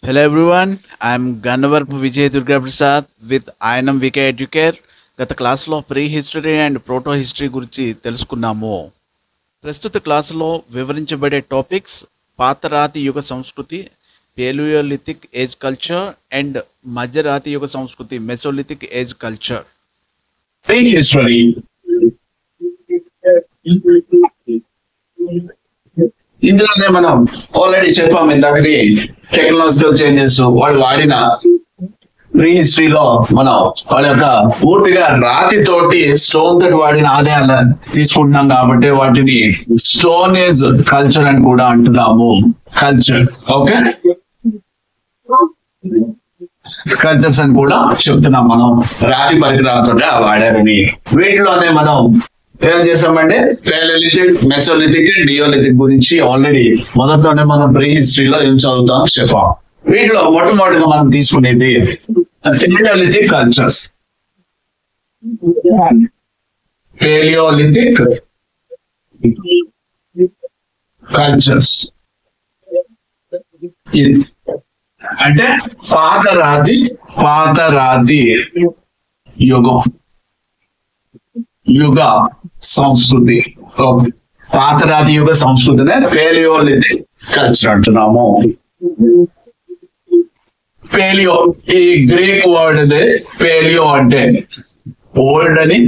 Hello everyone, I'm Gannavarpu Vijay Durga Prasad with INM VK Educare. గత క్లాసులో pre history and proto history గురించి తెలుసుకున్నాము. ప్రస్తుత క్లాసులో వివరించబడే టాపిక్స్ పాతరాతి యుగ సంస్కృతి, పేలియోలిథిక్ ఏజ్ కల్చర్ అండ్ మధ్యరాతి యుగ సంస్కృతి మెసోలిథిక్ ఏజ్ కల్చర్. History. ఇందులోనే మనం ఆల్రెడీ చెప్పాము ఇందాకటి టెక్నాలజికల్ చేంజెస్ వాళ్ళు వాడిన ప్రీ హిస్టరీలో మనం వాళ్ళ యొక్క పూర్తిగా రాతి తోటి స్టోన్ తోటి వాడిన ఆదాయాలు తీసుకుంటున్నాం కాబట్టి వాటిని స్టోన్ ఏజ్ కల్చర్ అని కూడా అంటున్నాము. కల్చర్ ఓకే కల్చర్స్ అని కూడా చెప్తున్నాం మనం. రాతి పరికరాలతో వాడారని వీటిలోనే మనం ఏం చేసామంటే పేలియోలిథిక్, మెసోలిథిక్, నియోలిథిక్ గురించి ఆల్రెడీ మొదట్లోనే మనం ప్రీ హిస్టరీలో ఏం చదువుతాం చెప్పాం. వీటిలో మొట్టమొదటిగా మనం తీసుకునేది పేలియోలిథిక్ కల్చర్స్. పేలియోలిథిక్ కల్చర్స్ అంటే పాతరాతి యుగం యుగ సంస్కృతి. పాతరాతి యుగ సంస్కృతినే పేలియోలిథిక్ కల్చర్ అంటున్నాము. పేలియో ఈ గ్రీక్ వర్డ్ అదే. పేలియో అంటే ఓల్డ్ అని,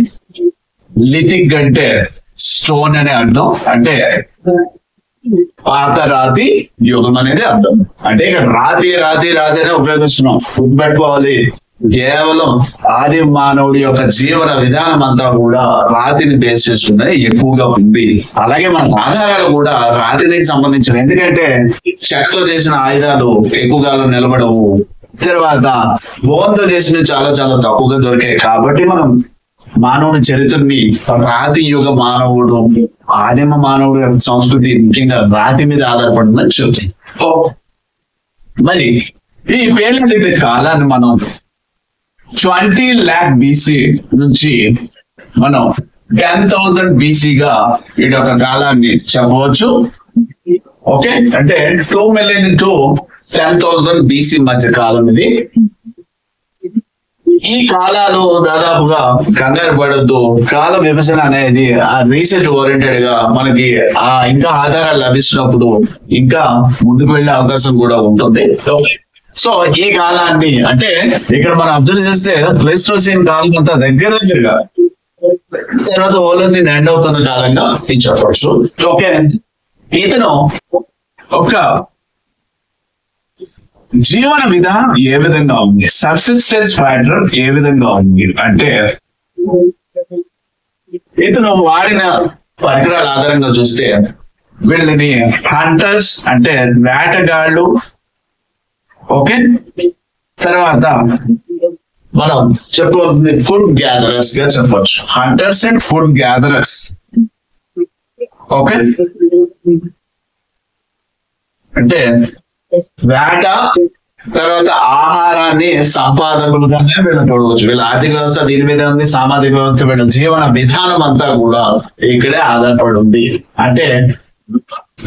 లిథిక్ అంటే స్టోన్ అనే అర్థం. అంటే పాతరాతి యుగం అనేది అర్థం. అంటే ఇక్కడ రాతి రాతి రాతి అనే ఉపయోగిస్తున్నాం. గుర్తుపెట్టుకోవాలి, కేవలం ఆది మానవుడి యొక్క జీవన విధానం అంతా కూడా రాతిని బేస్ చేసుకున్నది ఎక్కువగా ఉంది. అలాగే మన ఆధారాలు కూడా రాతికి సంబంధించిన, ఎందుకంటే చెక్కతో చేసిన ఆయుధాలు ఎక్కువ కాలం నిలబడవు. తర్వాత బోన్తో చేసినవి చాలా చాలా తక్కువగా దొరికాయి. కాబట్టి మనం మానవుని చరిత్రని రాతి యుగ మానవుడు, ఆదిమ మానవుడు యొక్క సంస్కృతి ముఖ్యంగా రాతి మీద ఆధారపడిందని చెప్తుంది. మరి ఈ పేలియోలిథిక్ కాలాన్ని మనం 20 lakh BC నుంచి మనం 10,000 BC గా ఈ యొక్క కాలాన్ని చెప్పవచ్చు. ఓకే, అంటే 2 million to 10,000 BC మధ్య కాలం ఇది. ఈ కాలాలు దాదాపుగా కంగారు పడద్దు. కాల విభజన అనేది ఆ రీసెర్చ్ ఓరియంటెడ్ గా మనకి ఇంకా ఆధారాలు లభిస్తున్నప్పుడు ఇంకా ముందుకు వెళ్లే అవకాశం కూడా ఉంటుంది. సో ఈ కాలాన్ని అంటే ఇక్కడ మనం అబ్జర్వ్ చేస్తే ప్లేస్టోసిన్ కాలం అంతా దగ్గరగా తర్వాత ఓలన్ని ఎండ్ అవుతున్న కాలంగా చెప్పవచ్చు. ఓకే, ఇతను ఒక జీవన విధానం ఏ విధంగా ఉంది, సబ్సిస్టెన్స్ ప్యాటర్న్ ఏ విధంగా ఉంది అంటే ఇతను వాడిన పరికరాల ఆధారంగా చూస్తే వీళ్ళని హంటర్స్ అంటే వేటగాళ్ళు. ఓకే, తర్వాత మనం చెప్పవలసింది ఫుడ్ గ్యాదరర్స్ గా చెప్పవచ్చు. Hunters and food gatherers. Okay, అంటే వేట తర్వాత ఆహారాన్ని సంపాదకులుగానే వీళ్ళు చూడవచ్చు. వీళ్ళ ఆర్థిక వ్యవస్థ దీని మీద ఉంది, సామాజిక వ్యవస్థ, వీళ్ళ జీవన విధానం అంతా కూడా ఇక్కడే ఆధారపడి ఉంది. అంటే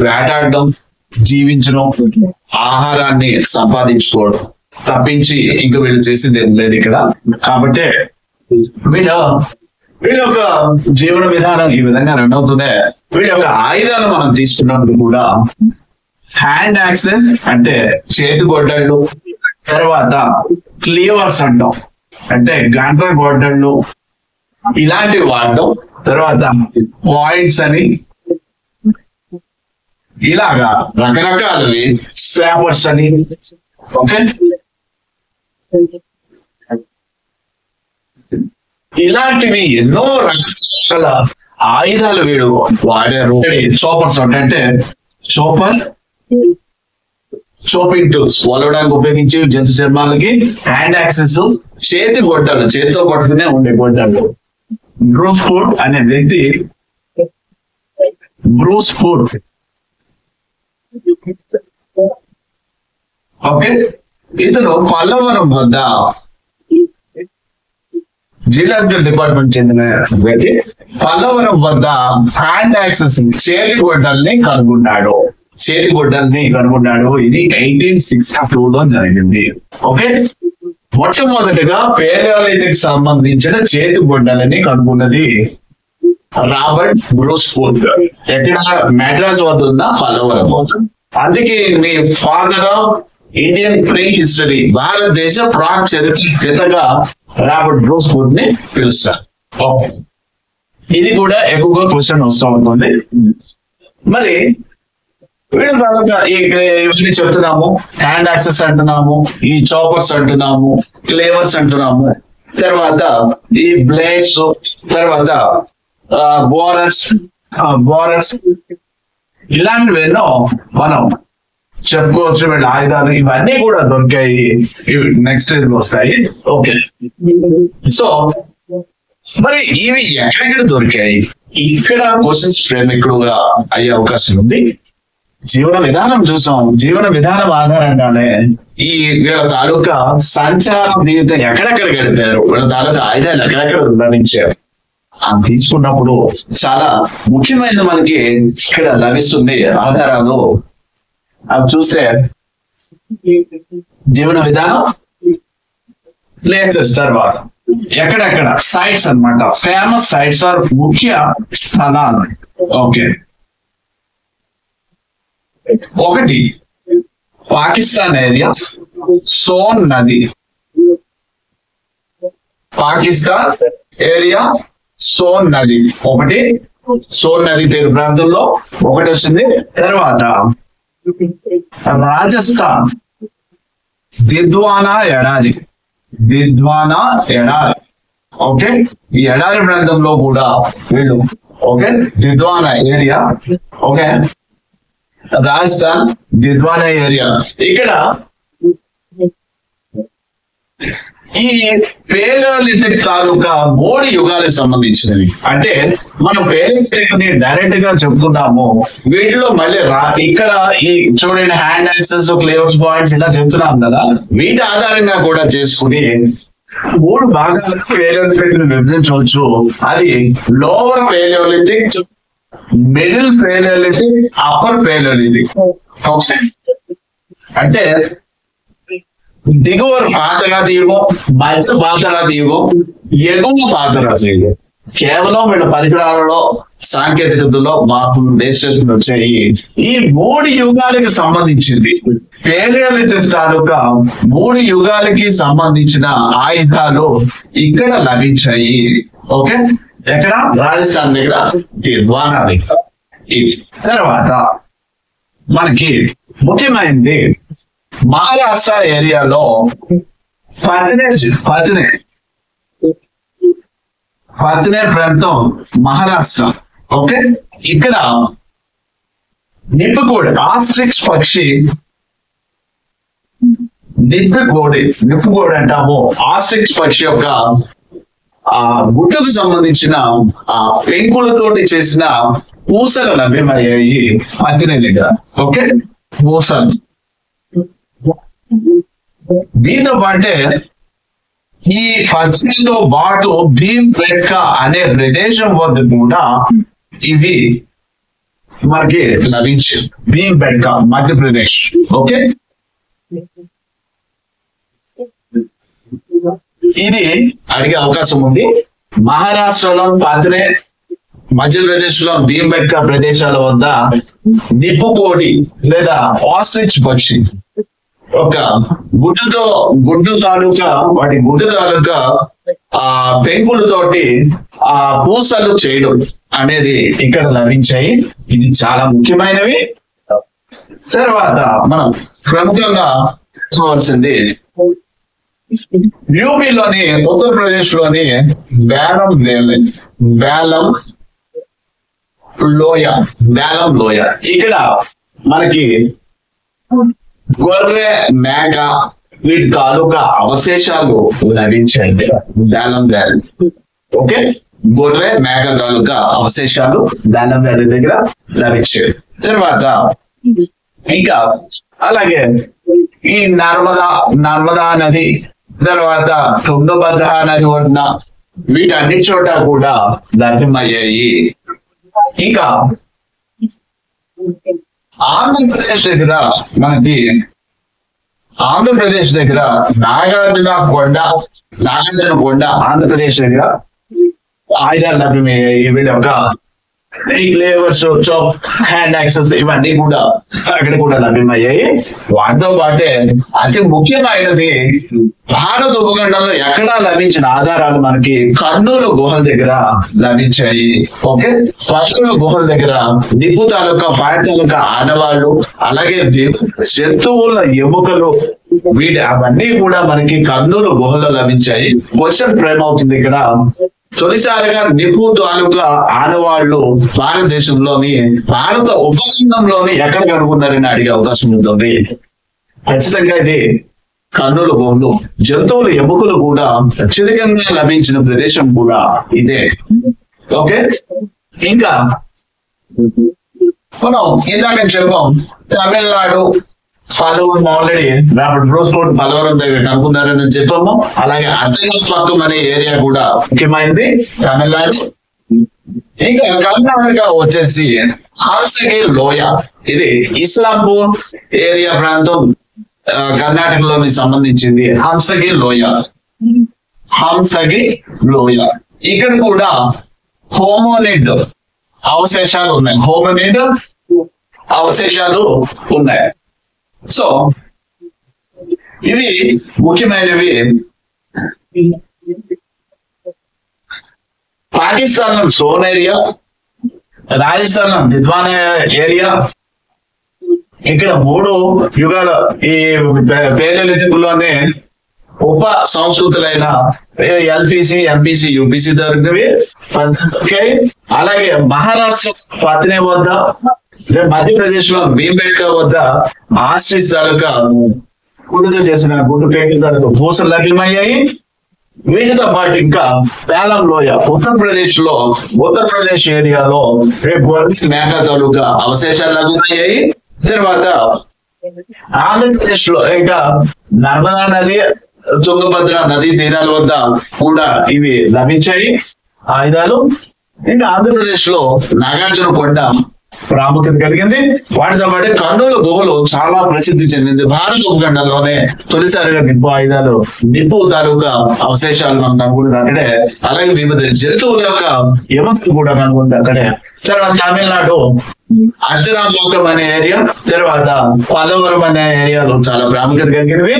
వేటాడడం, జీవించడం, ఆహారాన్ని సంపాదించుకోవడం తప్పించి ఇంకా వీళ్ళు చేసింది ఏం లేదు ఇక్కడ. కాబట్టి వీళ్ళ యొక్క జీవన విధానం ఈ విధంగా రన్ అవుతూనే వీళ్ళ యొక్క ఆయుధాలు మనం తీసుకున్నప్పుడు కూడా హ్యాండ్ యాక్సెస్ అంటే చేతి గొడ్డళ్ళు, తర్వాత క్లీవర్స్ అంటాం అంటే గంటల గొడ్డళ్ళు ఇలాంటివి వాడటం, తర్వాత పాయింట్స్ అని ఇలాగా రకరకాలవి, స్వాపర్స్ అని. ఓకే, ఇలాంటివి ఎన్నో రకాల ఆయుధాలు వీడు వాడారు. చోపర్స్ అంటే షోపింగ్ టూల్స్ పోలవడానికి ఉపయోగించి జంతు చర్మాలకి, హ్యాండ్ యాక్సెస్, చేతి గొడ్డలు చేతితో పట్టుకునే ఉండే గొడ్డలు. బ్రూస్ ఫుడ్ అనే వ్యక్తి ఓకే, ఇతను పల్లవరం వద్ద జియోలాజికల్ డిపార్ట్మెంట్ చెందిన వ్యక్తి పల్లవరం వద్ద హ్యాండ్ యాక్సెస్ చేతి గొడ్డల్ని కనుగొన్నాడు. చేతి గుడ్డల్ని కనుగొన్నాడు. ఇది 1862లో జరిగింది. ఓకే, మొట్టమొదటిగా పేలియోలిథిక్ సంబంధించిన చేతి గుడ్డలని కనుగొన్నది రాబర్ట్ బ్రూస్ ఫోర్డ్. ఎక్కడ? మెడ్రాస్ వద్ద ఉన్న పల్లవరం. అందుకే మీ father of Indian prehistory, భారతదేశ ప్రాక్ చరిత్ర పితగా రాబర్ట్ బ్రూస్ ఫోర్డ్ ని పిలుస్తారు. ఓకే, ఇది కూడా ఎక్కువగా క్వశ్చన్ వస్తూ ఉంటుంది. మరి వీళ్ళ తర్వాత ఇవన్నీ చెప్తున్నాము, హ్యాండ్ యాక్సెస్ అంటున్నాము, ఈ చాపర్స్ అంటున్నాము, క్లేవర్స్ అంటున్నాము, తర్వాత ఈ బ్లేడ్స్, తర్వాత బోరర్స్ ఇలాంటివేనో మనం చెప్పుకోవచ్చు. వీళ్ళ ఆయుధాలు ఇవన్నీ కూడా దొరికాయి, నెక్స్ట్ వస్తాయి. ఓకే, సో మరి ఇవి ఎక్కడెక్కడ దొరికాయి? ఇక్కడ క్వశ్చన్స్ ఫ్రేమ్ ఎక్కువగా అయ్యే అవకాశం ఉంది. జీవన విధానం చూసాం. జీవన విధానం ఆధారంగానే ఈ వీళ్ళ తాలూకా సంచార జీవితం ఎక్కడెక్కడ గడిపారు, వీళ్ళ తాలూకా ఆయుధాలు ఎక్కడెక్కడ లభించారు అని తీసుకున్నప్పుడు చాలా ముఖ్యమైన మనకి ఇక్కడ లభిస్తుంది ఆధారాలు. అవి చూస్తే జీవన విధానం, ప్లేసెస్, తర్వాత ఎక్కడెక్కడ సైట్స్ అన్నమాట, ఫేమస్ సైట్స్ ఆర్ ముఖ్య స్థలాలు. ఓకే, ఒకటి పాకిస్తాన్ ఏరియా, సోన్ నది. పాకిస్తాన్ ఏరియా, సోన్ నది ఒకటి, సోన్ నది తీర ప్రాంతంలో ఒకటి వచ్చింది. తర్వాత రాజస్థాన్ దిద్వానా ఎడారి, దిద్వానా ఎడారి. ఓకే, ఈ ఎడారి ప్రాంతంలో కూడా వీళ్ళు. Okay, Didwana area. Okay, Rajasthan Didwana area. ఇక్కడ ఈ పేలియోలిథిక్ తాలూకా 3 యుగాలకు సంబంధించినవి. అంటే మనం పేలియోలిథిక్ ని డైరెక్ట్ గా చెప్తున్నాము, వీటిలో మళ్ళీ ఇక్కడ ఈ చూడండి హ్యాండ్ యాక్సెస్, క్లేవర్స్ పాయింట్స్ ఇలా చెప్తున్నాం కదా, వీటి ఆధారంగా కూడా చేసుకుని 3 భాగాలకు పేలియోలిథిక్ ని విభజించవచ్చు. అది lower Palaeolithic, middle Palaeolithic, upper Palaeolithic. Okay, అంటే దిగువ పాతరాతి యుగం, మధ్య పాతరాతి యుగం, ఎగువ పాతరాతి యుగం. కేవలం వీళ్ళ పరికరాలలో సాంకేతికతలో మార్పులు బేస్ చేసుకుని వచ్చాయి. ఈ 3 యుగాలకి సంబంధించింది పేలియోలిథిక్ తాలూకా 3 యుగాలకి సంబంధించిన ఆయుధాలు ఇక్కడ లభించాయి. ఓకే, ఎక్కడ? రాజస్థాన్ దగ్గర, దిద్వానా దగ్గర. తర్వాత మనకి ముఖ్యమైనది మహారాష్ట్ర ఏరియాలో పత్నే ప్రాంతం, మహారాష్ట్ర. ఓకే, ఇక్కడ నిప్పుకోడి, ఆస్ట్రిక్స్ పక్షి, నిప్పుకోడి అంటాము. ఆస్ట్రిక్స్ పక్షి యొక్క గుడ్లకు సంబంధించిన పెంకులతోటి చేసిన పూసలు లభ్యమయ్యాయి పత్తినే దగ్గర. ఓకే, పూసలు. దీంతో పాటే ఈ పత్తితో పాటు భీంబెట్కా అనే ప్రదేశం వద్ద కూడా ఇవి మనకి లభించింది. భీంబెట్కా, మధ్యప్రదేశ్. ఓకే, ఇది అడిగే అవకాశం ఉంది. మహారాష్ట్రలో పత్తినే, మధ్యప్రదేశ్ లో భీంబెట్కా ప్రదేశాల వద్ద నిప్పుకోడి లేదా ఆస్ట్రిచ్ పక్షి ఒక గుడ్డు తాలూకా, వాటి గుడ్డు తాలూకా పెంకులతోటి పూసలు చేయడం అనేది ఇక్కడ లభించాయి. ఇది చాలా ముఖ్యమైనవి. తర్వాత మనం ప్రముఖంగా చూసుకోవాల్సింది యూపీలోని, ఉత్తరప్రదేశ్ లోని బేలం లోయ. ఇక్కడ మనకి గొర్రె, మేక వీటి తాలూకా అవశేషాలు లభించాయి. Balaam valley. ఓకే, గొర్రె, మేక తాలూకా అవశేషాలు బేలం వ్యాలీ దగ్గర లభించాయి. తర్వాత ఇంకా అలాగే ఈ నర్మదా నది, తర్వాత తుంగభద్ర నది ఉన్న వీటన్ని చోట కూడా లభ్యమయ్యాయి. ఇంకా ఆంధ్రప్రదేశ్ దగ్గర మనకి నాగార్జున కొండ ఆంధ్రప్రదేశ్ దగ్గర ఆయుధాలు లభ్యమయ్యాయి. వీళ్ళ ఒక లేవర్స్, హ్యాండ్ యాక్సెస్ ఇవన్నీ కూడా అక్కడ కూడా లభ్యమయ్యాయి. వాటితో పాటే అతి ముఖ్యమైనది భారత ఉపఖండంలో ఎక్కడా లభించిన ఆధారాలు మనకి కర్నూలు గుహల దగ్గర లభించాయి. ఓకే, కర్నూలు గుహల దగ్గర నిప్పు తాలూకా పాయ తాలూకా ఆడవాళ్ళు, అలాగే జంతువుల ఎముకలు, అవన్నీ కూడా మనకి కర్నూలు గుహలో లభించాయి. క్వశ్చన్ ఫ్రేమ్ అవుతుంది ఇక్కడ, తొలిసారిగా నిప్పు తాలూకా ఆడవాళ్ళు భారతదేశంలోని భారత ఉపఖండంలోని ఎక్కడ కనుగొన్నారని అడిగే అవకాశం ఉంటుంది. ఖచ్చితంగా ఇది కర్నూలు గుహలు. జంతువుల ఎముకలు కూడా అత్యధికంగా లభించిన ప్రదేశం కూడా ఇదే. ఓకే, ఇంకా మనం ఇందాక చెప్పాం తమిళనాడు పలువురు ఆల్రెడీ రాబర్ట్ బ్రోస్ఫోర్డ్ పలవరం దగ్గర కనుక్కున్నారని చెప్పాము. అలాగే అద్దెపక్కం అనే ఏరియా కూడా ముఖ్యమైనది తమిళనాడు. ఇంకా కర్ణాటక వచ్చేసి హంసగి లోయ, ఇది ఇస్లాంపూర్ ఏరియా ప్రాంతం కర్ణాటకలోని సంబంధించింది. హంసగి లోయ ఇక్కడ కూడా హోమోనిడ్ అవశేషాలు ఉన్నాయి. సో ఇవి ముఖ్యమైనవి. పాకిస్తాన్ లో సోన్ ఏరియా, రాజస్థాన్ లో దిద్వాన్ ఏరియా, ఇక్కడ 3 యుగాల ఈ పేలలిథిక్లోనే ఉప సంస్కృతులైన ఎల్పిసి, ఎంపిసి, యూపిసి దొరికినవి. అలాగే మహారాష్ట్ర పత్నే వద్ద, మధ్యప్రదేశ్ లో భీంబేట్కా వద్ద ఆస్ట్రిచ్ తాలూకా గుడితో చేసిన గుడ్డు పేకల తాలూకా పూసలు లభ్యమయ్యాయి. వీటితో పాటు ఇంకా పేలం లోయ ఉత్తరప్రదేశ్ ఏరియాలో మేక తాలూకా అవశేషాలు లభ్యమయ్యాయి. తర్వాత ఆంధ్రప్రదేశ్ లో ఇంకా నర్మదా నది, తుంగభద్ర నదీ తీరాల వద్ద కూడా ఇవి లభించాయి ఆయుధాలు. ఇంకా ఆంధ్రప్రదేశ్ లో నాగార్జున కొండ ప్రాముఖ్యత కలిగింది. వాటితో పాటు కర్నూలు గుహలు చాలా ప్రసిద్ధి చెందింది. భారత ఉపఖండంలోనే తొలిసారిగా నిప్పు తాలూకా అవశేషాలు మనం కనుగొంటే అక్కడే. అలాగే వివిధ జంతువుల యొక్క ఎముకలు కూడా కనుగొంటే అక్కడే. తర్వాత తమిళనాడు అజ్జరాంపాకం అనే ఏరియా, తర్వాత పలవరం అనే ఏరియాలు చాలా ప్రాముఖ్యత కలిగినవి.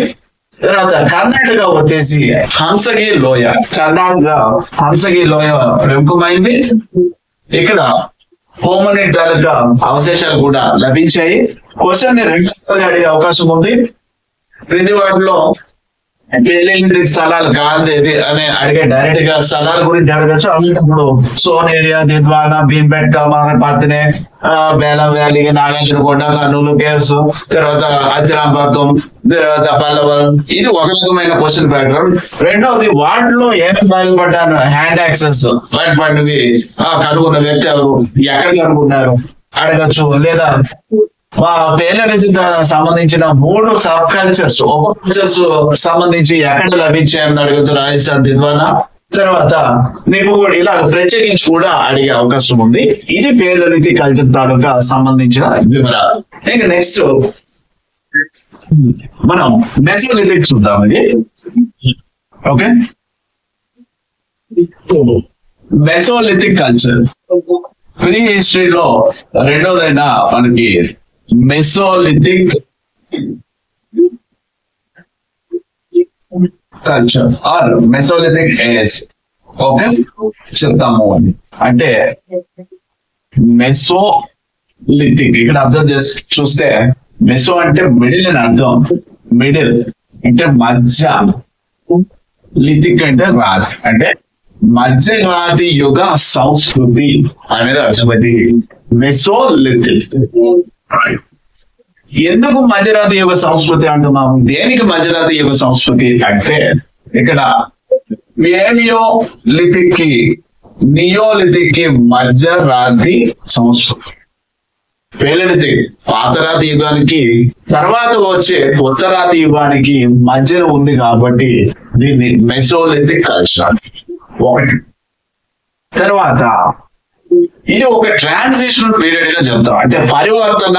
తర్వాత కర్ణాటక వచ్చేసి హంసగి లోయ ప్రముఖమైంది. ఇక్కడ హోమోనిడ్ తాలూకా అవశేషాలు కూడా లభించాయి. క్వశ్చన్ 2 అడిగే అవకాశం ఉంది. క్రింది వాటిలో పేలింటి స్థలాలు కాదు అని అడిగే డైరెక్ట్ గా స్థలాల గురించి అడగచ్చు. అలాంటప్పుడు Son area, Didwana, Bhimbetka, Patne, Belan valley, Nagarjunakonda, Kurnool caves, తర్వాత అజ్జరాంపాకం, తర్వాత పల్లవరం. ఇది ఒక రకమైన క్వశ్చన్ ప్యాటర్న్. రెండవది వాటిలో ఏం బయలుపడ్డాను హ్యాండ్ యాక్సెస్ బయటపడినవి కనుగొన్న వ్యక్తి ఎవరు, ఎక్కడ కనుగొన్నారు అడగచ్చు. లేదా పేలనికి సంబంధించిన 3 సబ్ కల్చర్స్, కల్చర్స్ సంబంధించి ఎక్కడ లభించాయని అడగచ్చు. రాజస్థాన్, దిద్వాన, తర్వాత నీకు కూడా ఇలా ప్రత్యేకించి కూడా అడిగే అవకాశం ఉంది. ఇది పేలనికి కల్చర్ తాలూకా సంబంధించిన వివరాలు. ఇంకా నెక్స్ట్ మనం మెసోలిథిక్ చూద్దాం. ఇది ఓకే, మెసోలిథిక్ కల్చర్ ప్రీ హిస్టరీలో రెండోదైన మనకి Mesolithic culture or Mesolithic age. Okay, చెప్తాము. అంటే మెసోలిథిక్ ఇక్కడ అబ్జర్వ్ చేసి చూస్తే మెసో అంటే మిడిల్ అని అర్థం. మిడిల్ అంటే మధ్య, లిథిక్ అంటే రాతి, అంటే మధ్యరాతి యుగ సంస్కృతి అనేది అర్థమైంది మెసోలిథిక్. ఎందుకు మధ్యరాతి యుగ సంస్కృతి అంటున్నాం? దేనికి మధ్యరాతి యుగ సంస్కృతి అంటే ఇక్కడ నియోలిథిక్ కి మధ్యరాతి సంస్కృతి. పేలలిథిక్ పాతరాతి యుగానికి తర్వాత వచ్చే ఉత్తరాతి యుగానికి మధ్యన ఉంది కాబట్టి దీన్ని మెసోలిథిక్ కల్చర్. ఒకటి. తర్వాత ఇది ఒక ట్రాన్సిషనల్ పీరియడ్ గా చెప్తాం. అంటే పరివర్తన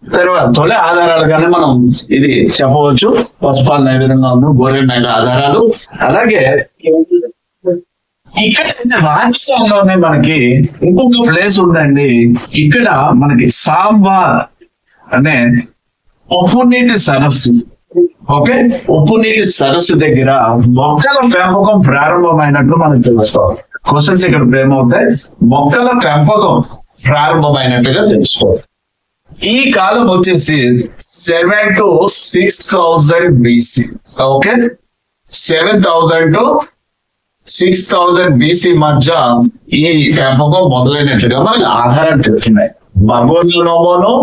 తర్వాత తొలి ఆధారాలుగానే మనం ఇది చెప్పవచ్చు. పశుపాలన ఏ విధంగా ఉంది, గొర్రె మేక ఆధారాలు. అలాగే ఇక్కడ రాజస్థాన్లోనే మనకి ఇంకొక ప్లేస్ ఉందండి. ఇక్కడ మనకి సాంబార్ అనే ఉప్పు నీటి సరస్సు. ఓకే, ఉప్పు నీటి సరస్సు దగ్గర మొక్కల పెంపకం ప్రారంభమైనట్లు మనకు తెలుసుకోవాలి. క్వశ్చన్స్ ఇక్కడ ఏమవుతాయి, మొక్కల పెంపకం ప్రారంభమైనట్టుగా తెలుసుకోవాలి. ఈ కాలం వచ్చేసి 7 to 6000 BC. Okay, 7000 to 6000 BC మధ్య ఈ పెంపకం మొదలైనట్లుగా మనకి ఆధారాలు చెప్తున్నాయి. బబోర్లోనోమోను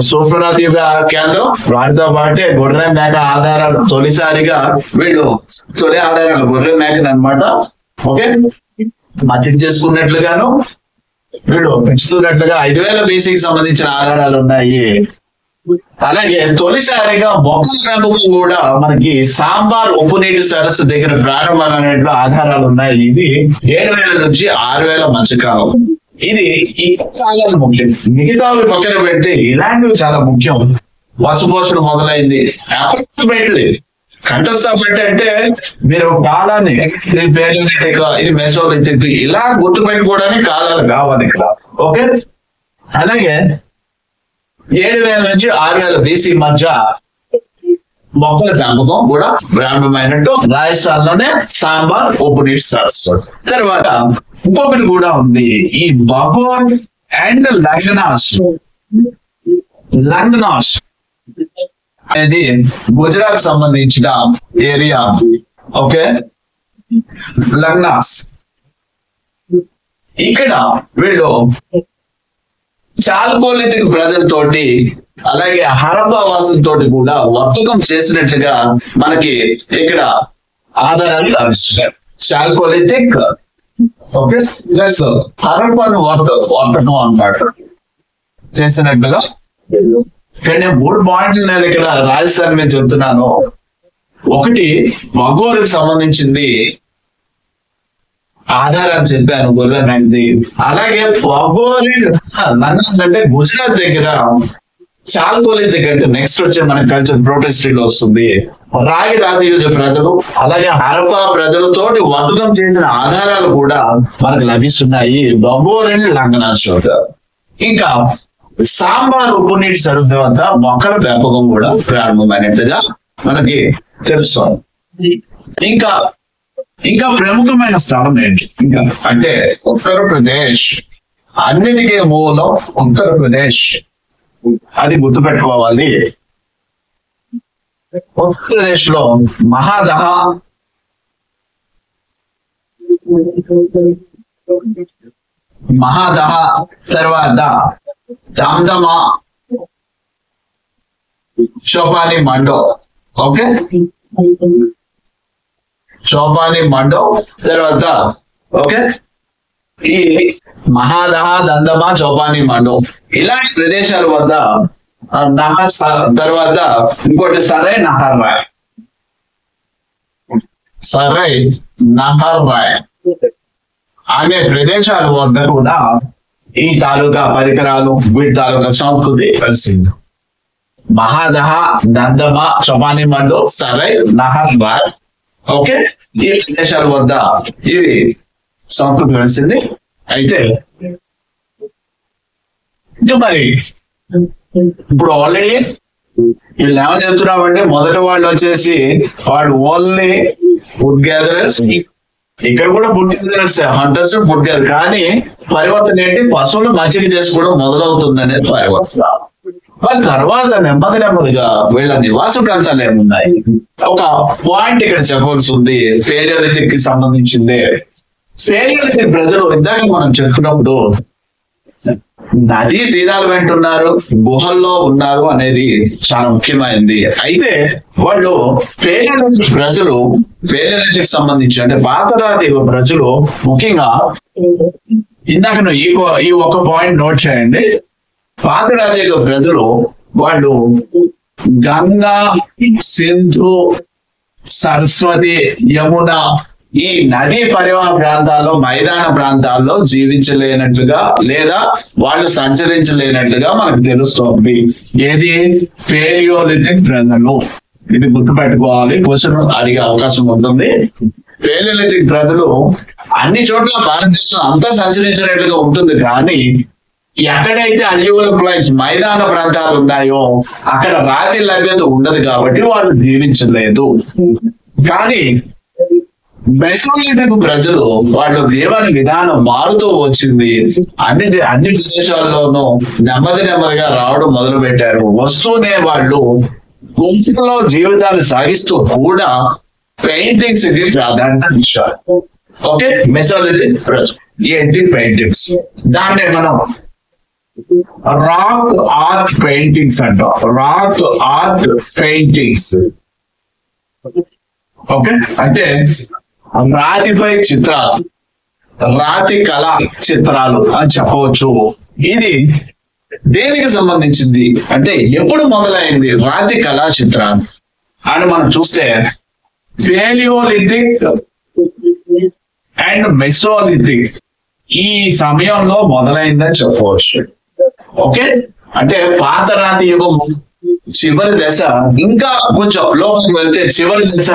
సూఫ్రనాథ్ యుగ కేంద్రం వాటితో పాటే గొర్రె మేక ఆధారాలు తొలిసారిగా వీళ్ళు తొలి ఆధారాలు గొర్రె మేకని అనమాట. ఓకే, మధ్య చేసుకున్నట్లుగాను వీళ్ళు పెంచుతున్నట్లుగా 5000 BCకి సంబంధించిన ఆధారాలు ఉన్నాయి. అలాగే తొలిసారిగా మొక్కల పెంపకం కూడా మనకి సాంబార్ ఉప్పు నీటి సరస్సు దగ్గర ప్రారంభమైనట్లు ఆధారాలు ఉన్నాయి. ఇది 7000 నుంచి 6000 మధ్యకాలం. ఇది ఈ కాలాలు ముఖ్యం. మిగతావి పక్కన పెడితే ఇలాంటివి చాలా ముఖ్యం. పశుపోషణ మొదలైంది. అప్రాక్సిమేట్లీ కంఠస్థాపట్టి అంటే మీరు కాలాన్ని ఇది పేలిథిక్, ఇది మెసోలిథిక్ ఇలా గుర్తుపెట్టుకోవడానికి కాలాలు కావాలి ఇక్కడ. ఓకే, అలాగే 7000 నుంచి 6000 BC మధ్య మొక్కల పెంపకం కూడా ప్రారంభమైనట్టు రాజస్థాన్ లోనే సాంబార్ ఉప్పు నీటి సరస్సు. తర్వాత ఇంకొకటి కూడా ఉంది, ఈ బగోర్ అండ్ లంగనాస్. లంగనాస్ అనేది గుజరాత్ సంబంధించిన ఏరియా. ఓకే, లంగనాస్ ఇక్కడ వీళ్ళు చాల్కోలిథిక్ ప్రజలతోటి అలాగే హరప్పా వాసులతోటి కూడా వర్తకం చేసినట్లుగా మనకి ఇక్కడ ఆధారాలు లభిస్తున్నాయి. చాల్కోలిథిక్ ఓకే ప్లస్ హరప్పాను వర్తకం అన్నమాట చేసినట్లుగా. ఇక్కడ నేను 3 పాయింట్లు నేను ఇక్కడ రాజస్థాన్ మీద చెప్తున్నాను. ఒకటి మగోరికి సంబంధించింది ఆధారాలు చెప్పాను, గొర్రె అనేది. అలాగే మగోరి అంటే గుజరాత్ దగ్గర చాల్కోలిథిక్ అంటే నెక్స్ట్ వచ్చే మన కల్చర్ ప్రోటెస్ట్రీలో వస్తుంది. రాగి రాజయుగ ప్రజలు అలాగే హరప్పా ప్రజలతోటి వర్తకం చేసిన ఆధారాలు కూడా మనకు లభిస్తున్నాయి బబోర్ లంగనాస్ చోట. ఇంకా సాంబార్ ఉప్పు నీటి సరస్సు వద్ద మొక్కల పెంపకం కూడా ప్రారంభమైనట్టుగా మనకి తెలుస్తుంది. ఇంకా ప్రముఖమైన స్థలం ఏంటి ఇంకా అంటే ఉత్తరప్రదేశ్. అన్నిటికీ మూలం ఉత్తరప్రదేశ్, అది గుర్తుపెట్టుకోవాలి. ఉత్తరప్రదేశ్ లో మహాదహ, తర్వాత దమ్దమా, చోపాని మండో. ఓకే, చోపాని మండో తర్వాత ఓకే ఈ మహాదహ, దందమా, చోపాని మండో ఇలాంటి ప్రదేశాల వద్ద తర్వాత ఇంకోటి సరై నహర్ రాయ్. సరై నహర్ రాయ్ అనే ప్రదేశాల వద్ద కూడా ఈ తాలూకా పరికరాలు వీటి తాలూకా సంస్కృతి కలిసింది. మహాదహ, దందమ, చోపాని మండో, సరై నహర్ రాయ్ ఓకే ఈ ప్రదేశాల వద్ద ఇవి సంస్కృతి కలిసింది. అయితే మరి ఇప్పుడు ఆల్రెడీ వీళ్ళు ఏమో చెప్తున్నామంటే మొదటి వాళ్ళు వచ్చేసి వాడు ఓన్లీ ఫుడ్ గ్యాదరర్స్, ఇక్కడ కూడా food gatherers, hunters food gather. కానీ పరివర్తన ఏంటి, పశువులు మంచిగా చేసుకోవడం మొదలవుతుంది అనేది పరివర్తన. వాళ్ళ తర్వాత నెమ్మదిగా వీళ్ళ నివాస ప్రాంతాలు ఏమున్నాయి. ఒక పాయింట్ ఇక్కడ చెప్పవలసి ఉంది, ఫేలియోలిథిక్ కి సంబంధించింది. ఫేలియోలిథిక్ ప్రజలు ఇందాక మనం చెప్పుకున్నప్పుడు నదీ తీరాలు వెంట ఉన్నారు, గుహల్లో ఉన్నారు అనేది చాలా ముఖ్యమైనది. అయితే వాళ్ళు ఫేలియోలిథిక్ ప్రజలు, ఫేలియోలిథిక్ సంబంధించి అంటే పాతరాతి ప్రజలు ముఖ్యంగా ఇందాక ఈ ఒక పాయింట్ నోట్ చేయండి. పాతరాతి ప్రజలు వాళ్ళు గంగా, సింధు, సరస్వతి, యమున ఈ నదీ పరివాహ ప్రాంతాల్లో, మైదాన ప్రాంతాల్లో జీవించలేనట్లుగా లేదా వాళ్ళు సంచరించలేనట్లుగా మనకు తెలుస్తోంది. ఏది? పేలియోలిథిక్ ప్రజలు. ఇది గుర్తుపెట్టుకోవాలి, క్వశ్చన్ అడిగే అవకాశం ఉంటుంది. పేలియోలిథిక్ ప్రజలు అన్ని చోట్ల భారతదేశం అంతా సంచరించినట్లుగా ఉంటుంది, కానీ ఎక్కడైతే అల్యూవల్ ప్లైన్స్ మైదాన ప్రాంతాలు ఉన్నాయో అక్కడ రాతి లభ్యత ఉండదు కాబట్టి వాళ్ళు జీవించలేదు. కానీ మెసోలిథిక్ ప్రజలు వాళ్ళ జీవన విధానం మారుతూ వచ్చింది. అన్ని ప్రదేశాల్లోనూ నెమ్మదిగా రావడం మొదలు పెట్టారు. వస్తూనే వాళ్ళు గుంపులో జీవితాన్ని సాగిస్తూ కూడా పెయింటింగ్స్ కి ప్రాధాన్యత ఇచ్చారు. ఓకే, మెసోలిథిక్ ప్రజలు ఏంటి? పెయింటింగ్స్. దాన్నే మనం రాక్ ఆర్ట్ పెయింటింగ్స్ అంటాం. Rock art paintings. ఓకే, అంటే రాతిపై చిత్రాలు, రాతి కళా చిత్రాలు అని చెప్పవచ్చు. ఇది దేనికి సంబంధించింది అంటే ఎప్పుడు మొదలైంది రాతి కళా చిత్రాలు అని మనం చూస్తే పేలియోలిథిక్ అండ్ మెసోలిథిక్ ఈ సమయంలో మొదలైందని చెప్పవచ్చు. ఓకే, అంటే పాత రాతి యుగం చివరి దశ, ఇంకా కొంచెం లోపలికి వెళ్తే చివరి దశ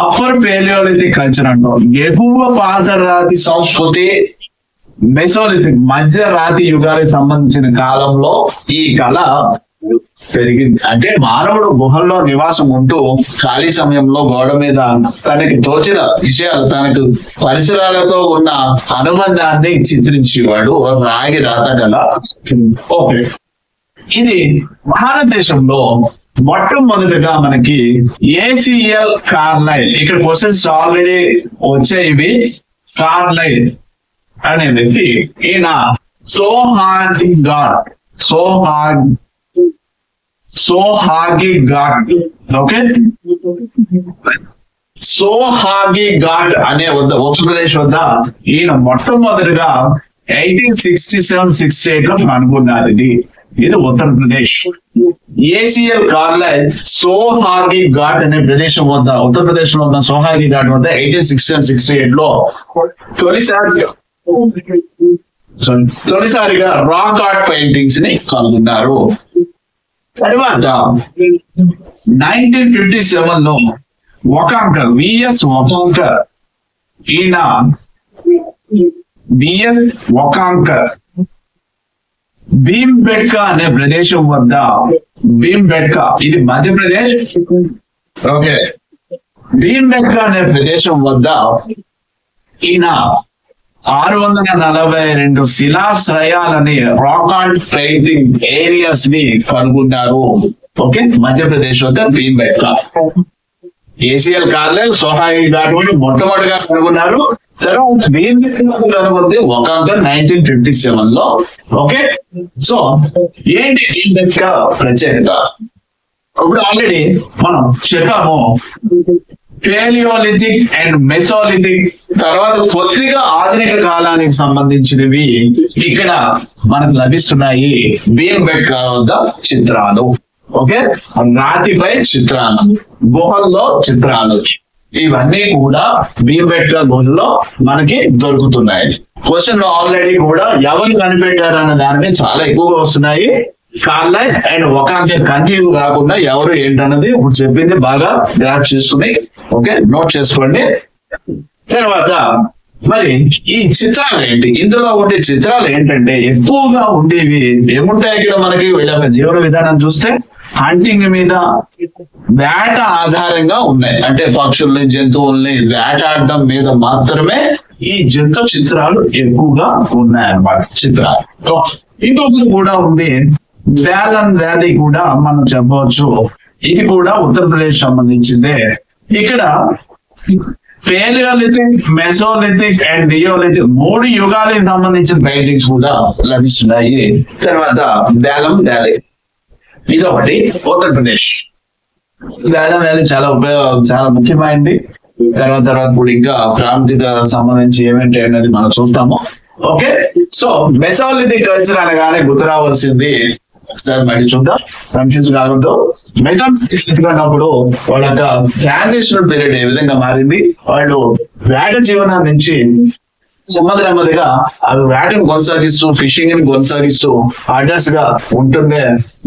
అప్పర్ పేలియోలిథిక్ కల్చర్ అంటాం. ఎగువ పాత రాతి సంస్కృతి, మెసోలిథిక్ మధ్య రాతి యుగానికి సంబంధించిన కాలంలో ఈ కళ పెరిగింది. అంటే మానవుడు గుహల్లో నివాసం ఉంటూ ఖాళీ సమయంలో గోడ మీద తనకి తోచిన విషయాలు, తనకు పరిసరాలతో ఉన్న అనుబంధాన్ని చిత్రించేవాడు రాగి రాత కళ. ఓకే, ఇది భారతదేశంలో మొట్టమొదటిగా మనకి ఏసిఎల్ కార్లైల్, ఇక్కడ క్వశ్చన్స్ ఆల్రెడీ వచ్చాయి. ఇవి కార్లైల్ అనే వ్యక్తి, ఈయన సోహాగి ఘాట్ ఓకే, సోహాగి ఘాట్ అనే ఉత్తరప్రదేశ్ వద్ద ఈయన మొట్టమొదటిగా 1867-68 లో కనుగొన్నారు. ఇది ఉత్తరప్రదేశ్. ఏసిఎల్ కార్లైల్ సోహాగి ఘాట్ అనే ప్రదేశం వద్ద, ఉత్తరప్రదేశ్ లో ఉన్న సోహాగి ఘాట్ వద్ద 1867-68 లో తొలిసారిగా రాక్ ఆర్ట్ పెయింటింగ్స్ ని కనుగొన్నారు. తర్వాత 1957 లో వకాంకర్, విఎస్ వకాంకర్, ఈయన విఎస్ వకాంకర్ భీంబెట్కా అనే ప్రదేశం వద్ద, భీంబెట్కా ఇది మధ్యప్రదేశ్. ఓకే, భీంబెట్కా అనే ప్రదేశం వద్ద ఈయన 642 శిలాశ్రయాలని, రాక్ ఆర్ట్ పెయింటింగ్ ఏరియాస్ ని కనుగొన్నారు. ఓకే, మధ్యప్రదేశ్ వద్ద భీంబెట్కా. ఏసిఎల్ కార్లైల్ సోహాగి ఘాట్ మొట్టమొదటిగా కనుగొన్నారు. తర్వాత కనుగొంది వకాంకర్ 1957 లో. ఓకే, సో ఏంటి భీంబెట్కా ప్రత్యేకత? ఇప్పుడు ఆల్రెడీ మనం చెప్పాము పేలియోలిథిక్ అండ్ మెసోలిథిక్, తర్వాత కొద్దిగా ఆధునిక కాలానికి సంబంధించినవి ఇక్కడ మనకు లభిస్తున్నాయి. భీంబెట్కా వద్ద చిత్రాలు, ఓకే, రాతిపై చిత్రాలు, గుహల్లో చిత్రాలు, ఇవన్నీ కూడా భీంబెట్కా గుహల్లో మనకి దొరుకుతున్నాయి. క్వశ్చన్ ఆల్రెడీ కూడా ఎవరు కనిపెట్టారు అన్న దాని మీద చాలా ఎక్కువగా వస్తున్నాయి. కార్లైల్ అండ్ వకాంకర్ కంటిన్యూ కాకుండా ఎవరు ఏంటన్నది ఇప్పుడు చెప్పింది బాగా గ్రాప్ చేసుకుని ఓకే నోట్ చేసుకోండి. తర్వాత మరి ఈ చిత్రాలు ఏంటి? ఇందులో ఉండే చిత్రాలు ఏంటంటే ఎక్కువగా ఉండేవి ఏముంటాయి ఇక్కడ మనకి వీళ్ళ జీవన విధానం చూస్తే హంటింగ్ మీద, వేట ఆధారంగా ఉన్నాయి. అంటే పక్షుల్ని, జంతువుల్ని వేటాడడం మీద మాత్రమే ఈ జంతు చిత్రాలు ఎక్కువగా ఉన్నాయన్నమాట. చిత్రాలు ఇంకొకటి కూడా ఉంది, బ్యాలన్ వ్యాలీ కూడా మనం చెప్పవచ్చు. ఇది కూడా ఉత్తరప్రదేశ్ సంబంధించిందే. ఇక్కడ పేలియోలిథిక్, మెసోలిథిక్ అండ్ నియోలిథిక్ 3 యుగాలకు సంబంధించిన పెయింటింగ్స్ కూడా లభిస్తున్నాయి. తర్వాత బ్యాలన్ వ్యాలీ ఇది ఒకటి ఉత్తరప్రదేశ్. బ్యాలన్ వ్యాలీ చాలా ముఖ్యమైనది. తర్వాత కూడా ఇంకా ప్రాంతీయ సంబంధించి ఏమేంటి అనేది మనం చూస్తాము. ఓకే, సో మెసోలిథిక్ కల్చర్ అనగానే గుర్తు రావాల్సింది ఒకసారి మళ్ళీ చూద్దాం, కన్ఫ్యూజ్ కాకూడదు. మెసోలిథిక్ అన్నప్పుడు వాళ్ళ యొక్క ట్రాన్సిషనల్ పీరియడ్ ఏ విధంగా మారింది, వాళ్ళు వేట జీవనం నుంచి నెమ్మదిగా అవి వేటను కొనసాగిస్తూ ఫిషింగ్ ని కొనసాగిస్తూ అడ్రస్ గా ఉంటుండే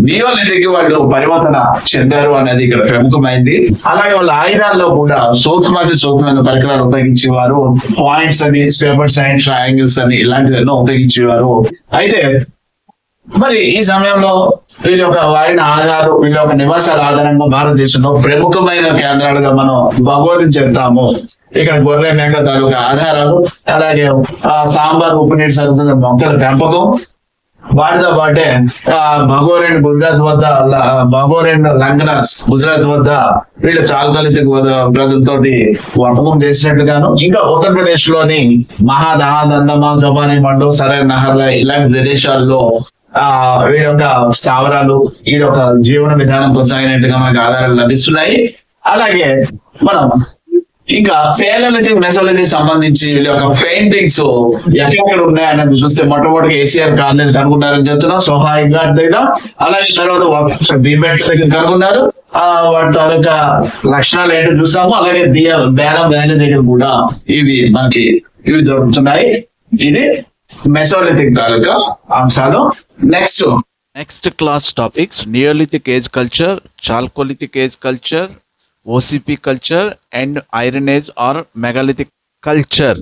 నియోలిథిక్ వాళ్ళు పరివర్తన చెందారు అనేది ఇక్కడ ప్రముఖమైంది. అలాగే వాళ్ళ ఆయుధాల్లో కూడా సూక్ష్మమైన పరికరాలు ఉపయోగించేవారు. పాయింట్స్ అని, స్టేబర్స్ అండ్ ట్రయాంగిల్స్ అని ఇలాంటివి ఎన్నో ఉపయోగించేవారు. అయితే మరి ఈ సమయంలో వీళ్ళ యొక్క వాడిన ఆధారం, వీళ్ళ యొక్క నివాసాల ఆధారంగా భారతదేశంలో ప్రముఖమైన కేంద్రాలుగా మనం భగోరిని చెప్తాము. ఇక్కడ గొర్రె మేక తాలూకా ఆధారాలు, అలాగే సాంబార్ ఉప్పు నీటి సరుగుతున్న మొక్కల పెంపకం, వాటితో పాటే భగోరెండ్ గుజరాత్ వద్ద, భగోరెండ్ లంకనాస్ గుజరాత్ వద్ద వీళ్ళు చాల్కలితిక్ ప్రజలతో వర్తకం చేసినట్టుగాను, ఇంకా ఉత్తరప్రదేశ్ లోని మహాదహాద్, అండమాన్, జపానీ మండు, సరైన నహర్లా ఇలాంటి ప్రదేశాల్లో వీడి యొక్క స్థావరాలు, వీడి యొక్క జీవన విధానం కొనసాగినట్టుగా మనకు ఆధారాలు లభిస్తున్నాయి. అలాగే మనం ఇంకా పేలలిథిక్, మెసోలిథిక్ సంబంధించి వీళ్ళ యొక్క పెయింటింగ్స్ ఎక్కడెక్కడ ఉన్నాయని చూస్తే మొట్టమొదటిగా ఏసీఆర్ కార్నర్ కనుగొన్నారని చెప్తున్నాం, సోహాయి ఘాట్ దగ్గర. అలాగే తర్వాత బీబెట్ దగ్గర కనుగొన్నారు. వాటి తాలూకా లక్షణాలు ఏంటో చూసాము. అలాగే బేలం వ్యాలీ దగ్గర కూడా ఇవి దొరుకుతున్నాయి. ఇది మెసోలిథిక్ తాలూకా అంశాలు. Next class topics: neolithic age culture, chalcolithic age culture, OCP culture, and Iron Age or megalithic culture.